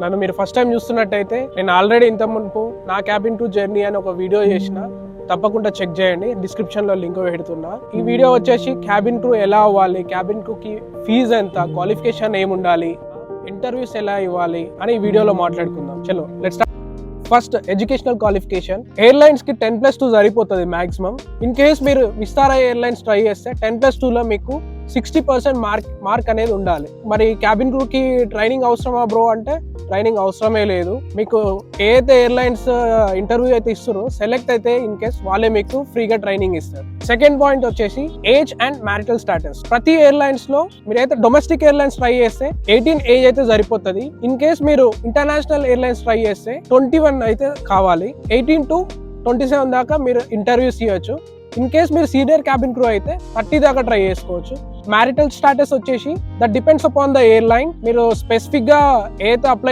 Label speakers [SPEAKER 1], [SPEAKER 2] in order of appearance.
[SPEAKER 1] నన్ను మీరు first time చూస్తున్నట్టయితే నేను ఆల్రెడీ ఇంత మునుపు నా క్యాబిన్ టు జర్నీ అని ఒక వీడియో చేసిన, తప్పకుండా చెక్ చేయండి, డిస్క్రిప్షన్ లో లింక్ పెడుతున్నా. ఈ వీడియో వచ్చేసి క్యాబిన్ క్రూ ఎలా అవ్వాలి, క్యాబిన్ క్రూకి ఫీజు ఎంత, క్వాలిఫికేషన్ ఏముండాలి, ఇంటర్వ్యూస్ ఎలా ఇవ్వాలి అని ఈ వీడియోలో మాట్లాడుకుందాం. చలో let's start. First educational qualification. Airlines కి 10+2 సరిపోతుంది మాక్సిమం. ఇన్ కేస్ మీరు విస్తారా ఎయిర్లైన్స్ ట్రై చేస్తే 10+2 లో మీకు 60% మార్క్ అనేది ఉండాలి. మరి క్యాబిన్ క్రూ కి ట్రైనింగ్ అవసరమా బ్రో అంటే ట్రైనింగ్ అవసరమే లేదు. మీకు ఏదైతే ఎయిర్లైన్స్ ఇంటర్వ్యూ అయితే ఇస్తారో, సెలెక్ట్ అయితే ఇన్ కేస్ వాళ్ళే మీకు ఫ్రీగా ట్రైనింగ్ ఇస్తారు. సెకండ్ పాయింట్ వచ్చేసి ఏజ్ అండ్ మ్యారిటల్ స్టాటస్. ప్రతి ఎయిర్లైన్స్ లో మీరైతే డొమెస్టిక్ ఎయిర్లైన్స్ ట్రై చేస్తే 18 ఏజ్ అయితే సరిపోతుంది. ఇన్ కేస్ మీరు ఇంటర్నేషనల్ ఎయిర్లైన్స్ ట్రై చేస్తే 21 అయితే కావాలి. 18 to 27 దాకా మీరు ఇంటర్వ్యూస్ ఇవ్వచ్చు. ఇన్ కేస్ మీరు సీనియర్ క్యాబిన్ క్రూ అయితే 30 దాకా ట్రై చేసుకోవచ్చు. మ్యారిటల్ స్టాటస్ వచ్చేసి that depends upon the airline. మీరు స్పెసిఫిక్ గా ఏదైతే అప్లై